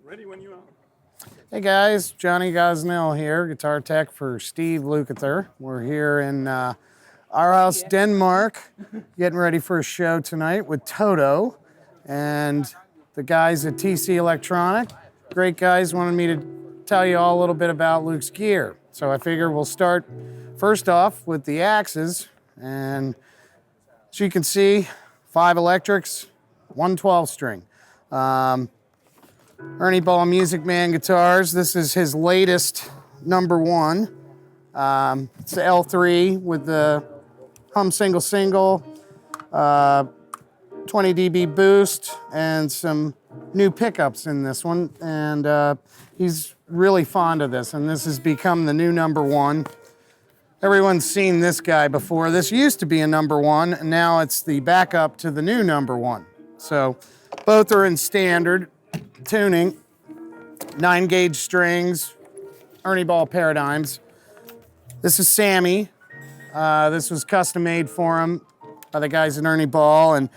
Ready when you are. Hey guys, Johnny Gosnell here, guitar tech for Steve Lukather. We're here in Aarhus, Denmark, getting ready for a show tonight with Toto and the guys at TC Electronic. Great guys wanted me to tell you all a little bit about Luke's gear. So I figure we'll start first off with the axes. And as you can see, 5 electrics, 1 12-string. Ernie Ball Music Man guitars. This is his latest #1. It's the L3 with the hum single, 20 dB boost, and some new pickups in this one. And he's really fond of this, and this has become the new #1. Everyone's seen this guy before. This used to be a #1, and now it's the backup to the new #1. So both are in standard tuning, 9-gauge strings, Ernie Ball paradigms. This is Sammy. This was custom made for him by the guys at Ernie Ball, and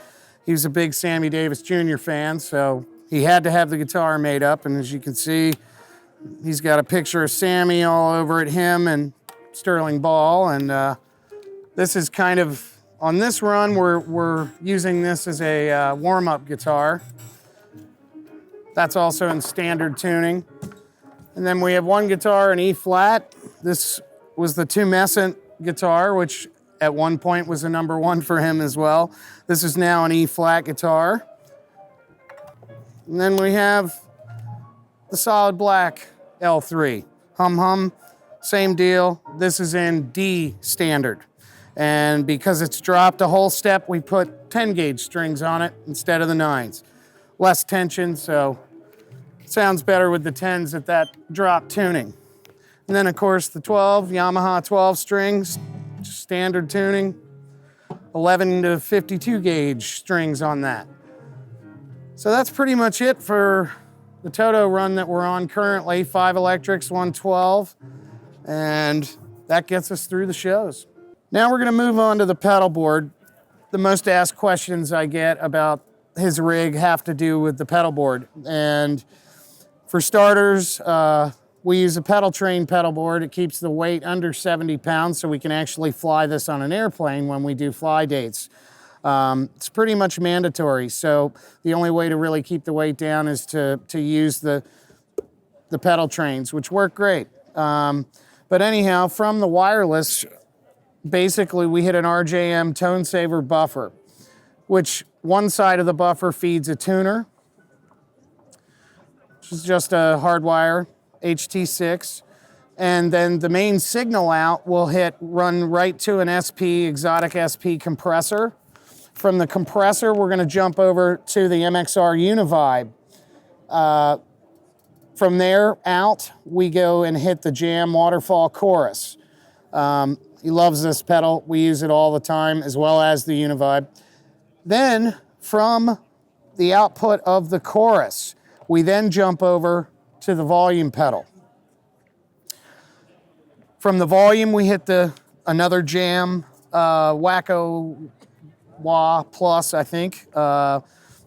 he was a big Sammy Davis Jr. fan, so he had to have the guitar made up. And as you can see, he's got a picture of Sammy all over at him and Sterling Ball. And this is kind of, on this run, we're using this as a warm-up guitar. That's also in standard tuning. And then we have one guitar in E flat. This was the Tumescent Guitar, which at one point was a #1 for him as well. This is now an E flat guitar. And then we have the solid black L3. Hum Hum, same deal. This is in D standard. And because it's dropped a whole step, we put 10-gauge strings on it instead of the 9s. Less tension, so sounds better with the 10s at that drop tuning. And then of course the 12, Yamaha 12 strings, standard tuning, 11 to 52 gauge strings on that. So that's pretty much it for the Toto run that we're on currently, 5 electrics, 1 12, and that gets us through the shows. Now we're gonna move on to the pedal board. The most asked questions I get about his rig have to do with the pedal board. And for starters, we use a pedal train pedal board. It keeps the weight under 70 pounds, so we can actually fly this on an airplane when we do fly dates. It's pretty much mandatory, so the only way to really keep the weight down is to use the pedal trains, which work great. But anyhow, from the wireless, basically we hit an RJM tone saver buffer, which one side of the buffer feeds a tuner, which is just a hardwire HT6, and then the main signal out will run right to an SP, exotic SP compressor. From the compressor, we're gonna jump over to the MXR Univibe. From there out, we go and hit the Jam Waterfall Chorus. He loves this pedal. We use it all the time, as well as the Univibe. Then, from the output of the chorus, we then jump over to the volume pedal. From the volume, we hit another Jam Wacko Wah Plus, I think,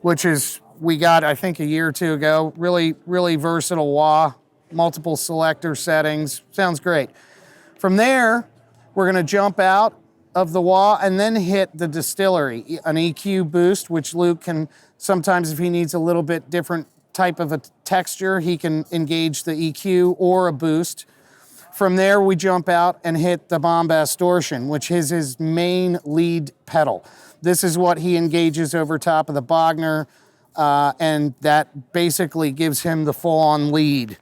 which is, we got, I think, a year or two ago. Really, really versatile wah, multiple selector settings. Sounds great. From there, we're gonna jump out of the wah and then hit the distillery, an EQ boost, which Luke can, sometimes if he needs a little bit different type of a texture, he can engage the EQ or a boost. From there, we jump out and hit the Bombastortion, which is his main lead pedal. This is what he engages over top of the Bogner, and that basically gives him the full-on lead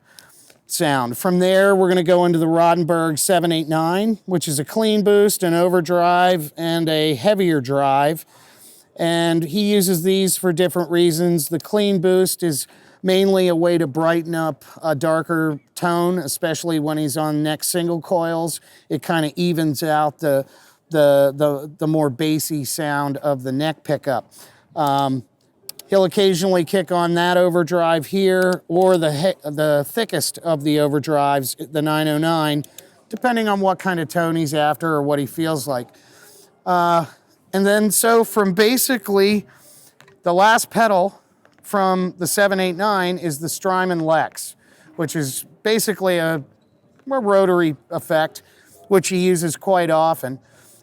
sound. From there, we're gonna go into the Rodenberg 789, which is a clean boost, an overdrive, and a heavier drive. And he uses these for different reasons. The clean boost is mainly a way to brighten up a darker tone, especially when he's on neck single coils. It kind of evens out the more bassy sound of the neck pickup. He'll occasionally kick on that overdrive here, or the thickest of the overdrives, the 909, depending on what kind of tone he's after or what he feels like. And then so from basically the last pedal from the 789 is the Strymon Lex, which is basically a rotary effect, which he uses quite often.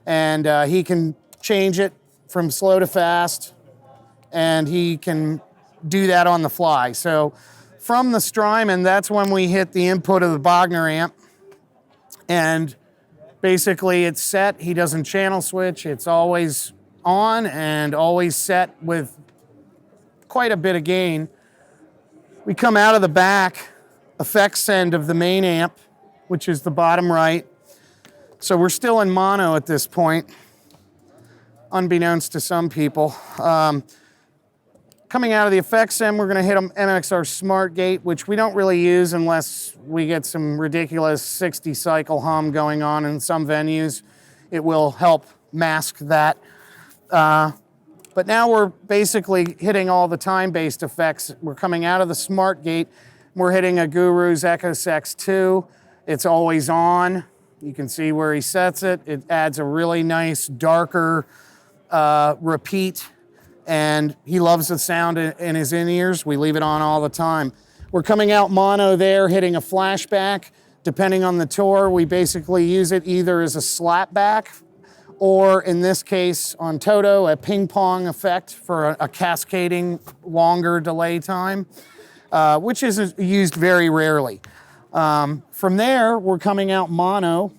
And he can change it from slow to fast, and he can do that on the fly. So from the Strymon, that's when we hit the input of the Bogner amp, and basically it's set. He doesn't channel switch. It's always on and always set with quite a bit of gain. We come out of the back effects end of the main amp, which is the bottom right. So we're still in mono at this point, unbeknownst to some people. Coming out of the effects end, we're going to hit an MXR Smart Gate, which we don't really use unless we get some ridiculous 60 cycle hum going on in some venues. It will help mask that. But now we're basically hitting all the time-based effects. We're coming out of the Smart Gate. We're hitting a Guru's Echo Sex 2. It's always on. You can see where he sets it. It adds a really nice, darker repeat, and he loves the sound in his in-ears. We leave it on all the time. We're coming out mono there, hitting a flashback. Depending on the tour, we basically use it either as a slapback, or in this case on Toto, a ping pong effect for a cascading longer delay time, which is used very rarely. From there, we're coming out mono,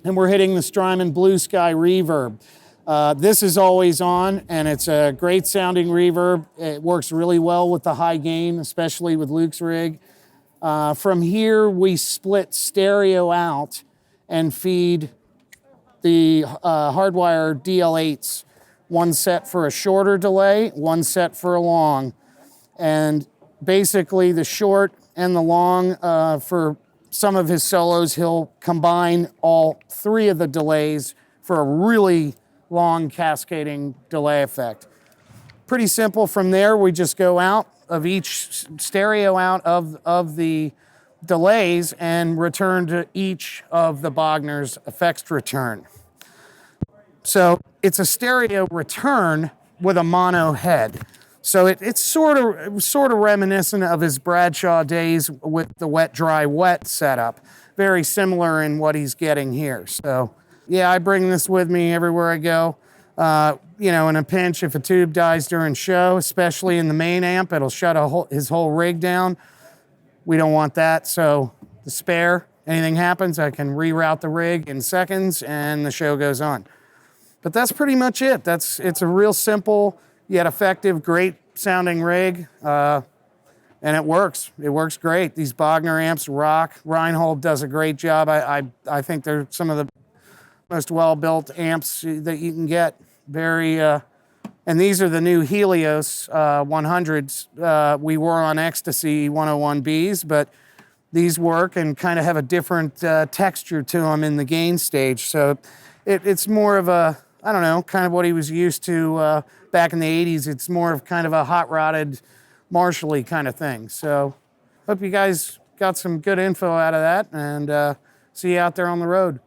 and we're hitting the Strymon Blue Sky Reverb. This is always on, and it's a great sounding reverb. It works really well with the high gain, especially with Luke's rig. From here, we split stereo out and feed the hardwire DL8s. One set for a shorter delay, one set for a long. And basically the short and the long, for some of his solos, he'll combine all three of the delays for a really long cascading delay effect. Pretty simple. From there, we just go out of each stereo out of the delays and return to each of the Bogner's effects return. So it's a stereo return with a mono head. So it's sort of reminiscent of his Bradshaw days with the wet, dry, wet setup. Very similar in what he's getting here. So yeah, I bring this with me everywhere I go. You know, in a pinch, if a tube dies during show, especially in the main amp, it'll shut his whole rig down. We don't want that. So the spare, anything happens, I can reroute the rig in seconds and the show goes on. But that's pretty much it. It's a real simple yet effective, great sounding rig, and it works. It works great. These Bogner amps rock. Reinhold does a great job. I think they're some of the most well-built amps that you can get. Very, and these are the new Helios 100s. We were on Ecstasy 101Bs, but these work and kind of have a different texture to them in the gain stage. So it's more of a, I don't know, kind of what he was used to back in the 80s. It's more of kind of a hot-rodded Marshall-y kind of thing. So hope you guys got some good info out of that, and see you out there on the road.